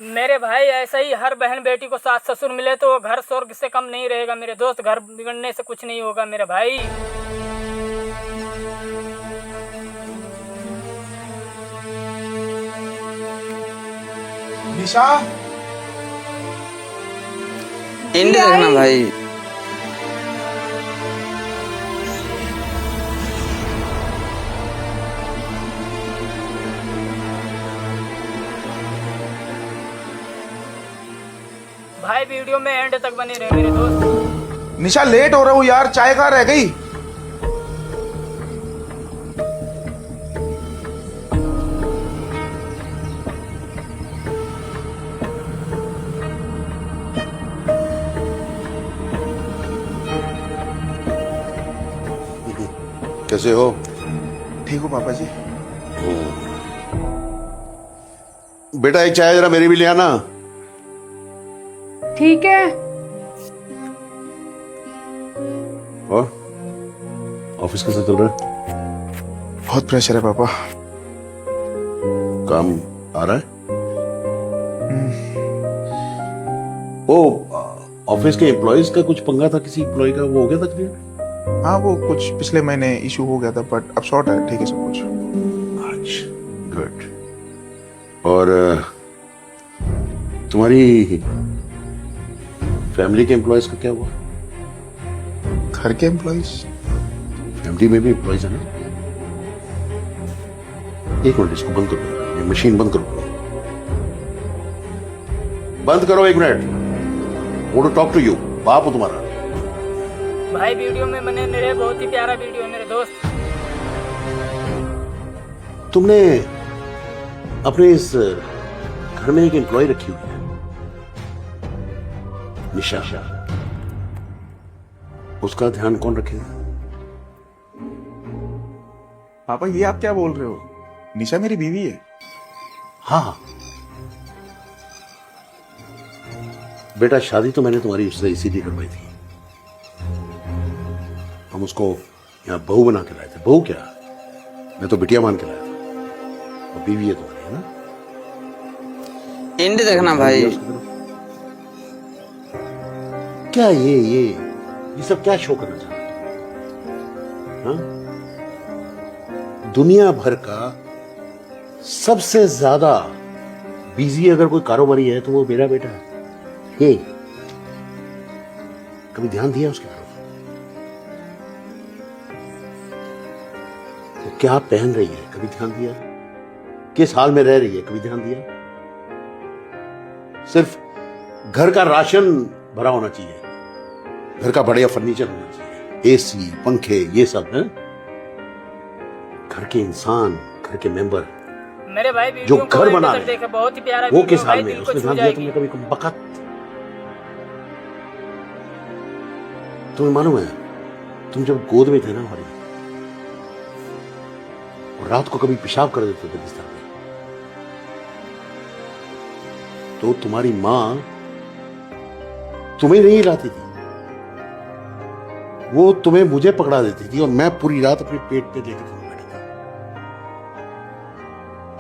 मेरे भाई ऐसा ही हर बहन बेटी को सास ससुर मिले तो वो घर स्वर्ग से कम नहीं रहेगा मेरे दोस्त। घर बिगड़ने से कुछ नहीं होगा मेरे भाई। निशा, एंड देखना भाई। भाई वीडियो में एंड तक बने रहे मेरे दोस्त। निशा लेट हो रहा हूँ यार, चाय कहाँ रह गई? कैसे हो? ठीक हो पापा जी? बेटा एक चाय जरा मेरी भी ले आना। ठीक है। और ऑफिस कैसा चल रहा है? बहुत प्रेशर है पापा। काम आ रहा है? ओ, ऑफिस के एम्प्लॉयज का कुछ पंगा था, किसी एम्प्लॉय का, वो हो गया था क्लियर? हाँ वो कुछ पिछले महीने इशू हो गया था, बट अब शॉर्ट है, ठीक है सब कुछ। अच्छा, गुड। और तुम्हारी फैमिली के एम्प्लॉयज का क्या हुआ? घर के एम्प्लॉयज? फैमिली में भी एम्प्लॉयज है ना? एक मिनट, इसको बंद करो, ये मशीन बंद करो, बंद करो एक मिनट। वो टॉक टू यू, बाप हो तुम्हारा। भाई वीडियो में बने रहे, बहुत ही प्यारा वीडियो है मेरे दोस्त। तुमने अपने इस घर में एक एम्प्लॉय रखी हुई है, निशा। उसका ध्यान कौन रखेगा? पापा ये आप क्या बोल रहे हो? निशा मेरी बीवी है। हाँ बेटा, शादी तो मैंने तुम्हारी उससे इसीलिए करवाई थी। हम उसको यहाँ बहू बना के लाए थे। बहू क्या, मैं तो बिटिया मान के लाया था। और बीवी है तुम्हारी, है ना? एंड देखना भाई। क्या ये सब क्या शो करना चाहते हो? हाँ? दुनिया भर का सबसे ज्यादा बिजी अगर कोई कारोबारी है तो वो मेरा बेटा है। ये कभी ध्यान दिया उसकी तरफ? वो क्या पहन रही है, कभी ध्यान दिया? किस हाल में रह रही है, कभी ध्यान दिया? सिर्फ घर का राशन भरा होना चाहिए, घर का बढ़िया फर्नीचर होना चाहिए, एसी, पंखे, ये सब है। घर के इंसान, घर के मेंबर, मेरे भाई जो वीडियो घर बना रहे देखे, बहुत ही प्यारा वो वीडियो किस हाल भाई, में है, दिल को उसमें छू ध्यान दिया जाएगी। तुमने कभी? बकत तुम्हें मालूम है, तुम जब गोद में थे ना हमारी, और रात को कभी पेशाब कर देते थे बिस्तर में, तो तुम्हारी मां तुम्हें नहीं लाती थी, वो तुम्हें मुझे पकड़ा देती थी, और मैं पूरी रात अपने पेट पे लेकर बैठा था,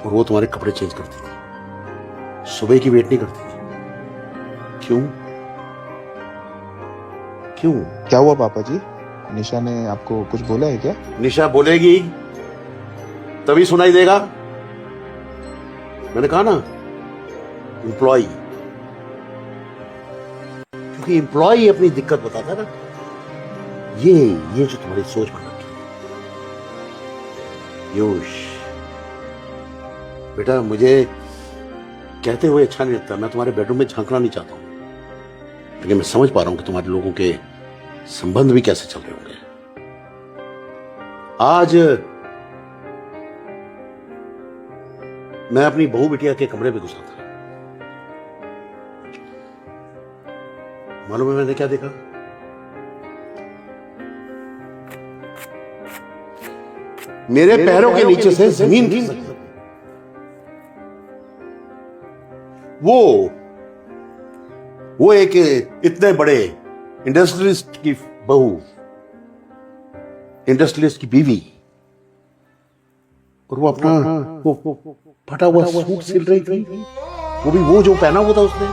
और वो तुम्हारे कपड़े चेंज करती थी, सुबह की वेट नहीं करती थी। क्यों? क्यों? क्या हुआ पापा जी? निशा ने आपको कुछ बोला है क्या? निशा बोलेगी तभी सुनाई देगा। मैंने कहा ना, एम्प्लॉय, क्योंकि एम्प्लॉय अपनी दिक्कत बताता है ना। ये जो तुम्हारी सोच बन रखी है पीयूष, बेटा, मुझे कहते हुए अच्छा नहीं लगता, मैं तुम्हारे बेडरूम में झांकना नहीं चाहता हूं, लेकिन मैं समझ पा रहा हूं कि तुम्हारे लोगों के संबंध भी कैसे चल रहे होंगे। आज मैं अपनी बहू बिटिया के कमरे में घुसा था, मालूम है मैंने क्या देखा? मेरे पैरों के नीचे से जमीन खिसक गई। वो एक इतने बड़े इंडस्ट्रियलिस्ट की बहू, इंडस्ट्रियलिस्ट की बीवी, और वो अपना वो फटा हुआ सूट सिल रही थी, वो भी वो जो पहना हुआ था उसने।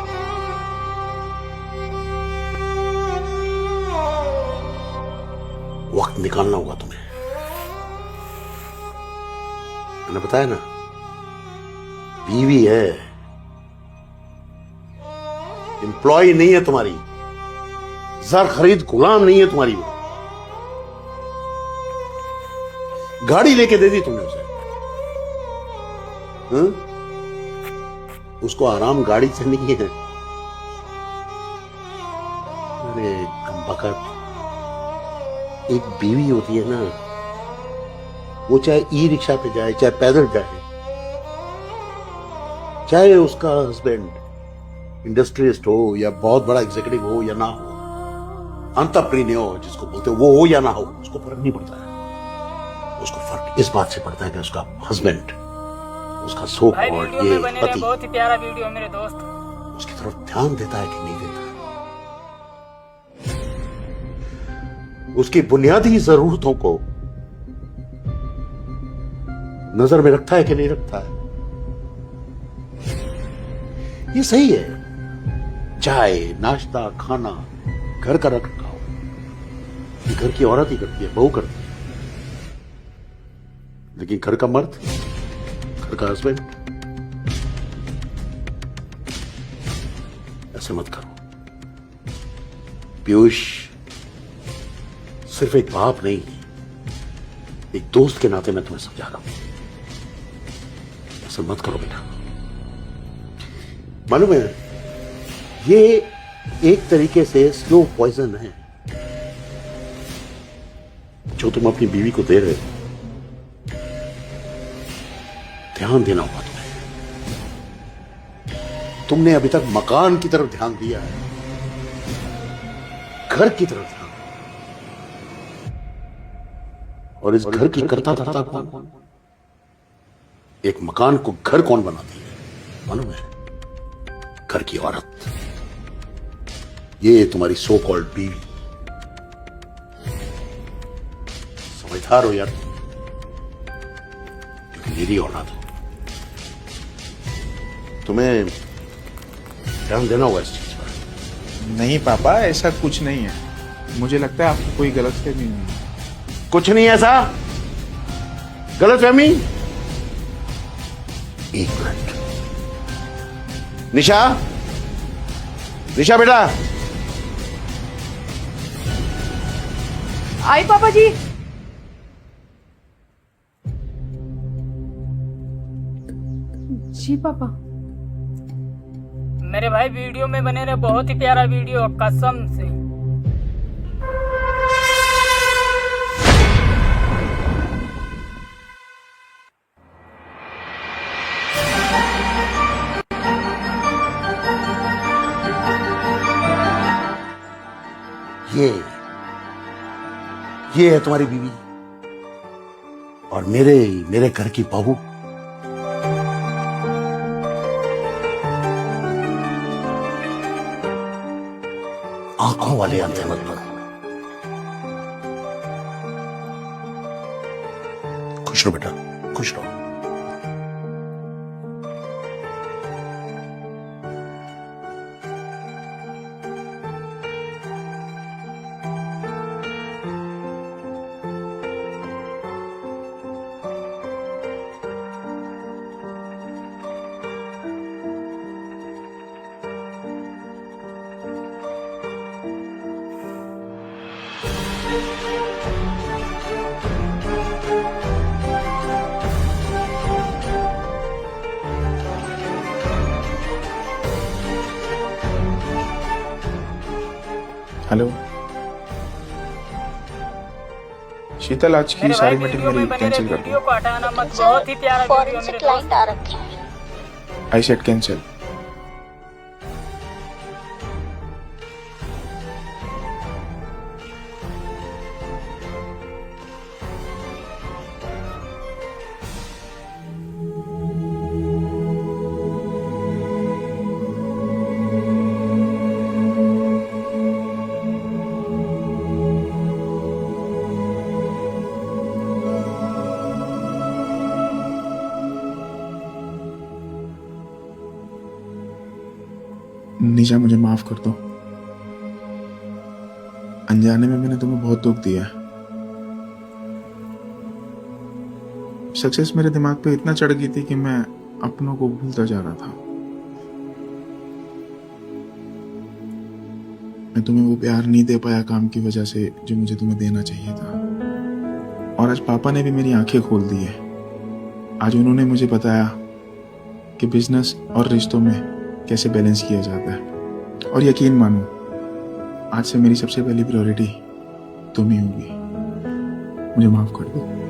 वक्त निकालना होगा तुम्हें। मैंने बताया ना, बीवी है, एम्प्लॉय नहीं है तुम्हारी, जर खरीद गुलाम नहीं है तुम्हारी। वो गाड़ी लेके दे दी तुमने उसे। उसको आराम गाड़ी से नहीं है। अरे कमबख्त, एक बीवी होती है ना, वो चाहे ई रिक्शा पे जाए, चाहे पैदल जाए, चाहे उसका हस्बैंड इंडस्ट्रियलिस्ट हो या बहुत बड़ा एग्जीक्यूटिव हो या ना हो, एंटरप्रेन्योर जिसको बोलते हो, वो हो या ना हो, उसको फर्क नहीं पड़ता है। उसको फर्क इस बात से पड़ता है कि उसका हस्बैंड, उसका सो भाई कॉल्ड वीडियो ये में बने रहे, पति बहुत ही प्यारा वीडियो मेरे दोस्त। उसकी तरफ ध्यान देता है कि नहीं देता, उसकी बुनियादी जरूरतों को नजर में रखता है कि नहीं रखता है। ये सही है। चाय, नाश्ता, खाना घर का रख रखाओ, ये घर की औरत ही करती है, बहू करती है। लेकिन घर का मर्द, घर का हस्बैंड, ऐसे मत करो। पीयूष, सिर्फ एक बाप नहीं, एक दोस्त के नाते मैं तुम्हें समझा रहा हूं, ऐसा मत करो बेटा। मालूम है, ये एक तरीके से स्लो पॉइजन है जो तुम अपनी बीवी को दे रहे हो। ध्यान देना होगा तुम्हें। तुमने अभी तक मकान की तरफ ध्यान दिया है, घर की तरफ ध्यान। और इस घर की करता धरता कौन? एक मकान को घर कौन बनाती है मालूम है? घर की औरत। ये तुम्हारी सो कॉल्ड बीवी। समझदार हो यार, क्योंकि मेरी औलाद हो। तुम्हें ध्यान देना होगा इस चीज पर। नहीं पापा, ऐसा कुछ नहीं है। मुझे लगता है आपको कोई गलतफहमी नहीं है। कुछ नहीं ऐसा गलतफहमी। एक मिनट, निशा, निशा बेटा। आई पापा जी। जी पापा। मेरे भाई वीडियो में बने रहे, बहुत ही प्यारा वीडियो, कसम से। ये है तुम्हारी बीवी और मेरे घर की बहू। आंखों वाले अंधे मत बनो। खुश रहो बेटा, खुश रहो। हेलो शीतल, आज की मेरे भाई सारी मीटिंग वीडियो में मेरी बने कैंसिल रहे, कर वीडियो दो। को हटाना मत। बहुत ही प्यारा वीडियो मेरे दोस्त। क्लाइंट आ रखे हैं। I said cancel. निशा मुझे माफ कर दो। अनजाने में मैंने तुम्हें बहुत दुख दिया। सक्सेस मेरे दिमाग पे इतना चढ़ गई थी कि मैं अपनों को भूलता जा रहा था। मैं तुम्हें वो प्यार नहीं दे पाया काम की वजह से जो मुझे तुम्हें देना चाहिए था। और आज पापा ने भी मेरी आंखें खोल दी है। आज उन्होंने मुझे बताया कि बिजनेस और रिश्तों में कैसे बैलेंस किया जाता है। और यकीन मानो, आज से मेरी सबसे पहली प्रायोरिटी तुम ही होगी। मुझे माफ कर दो।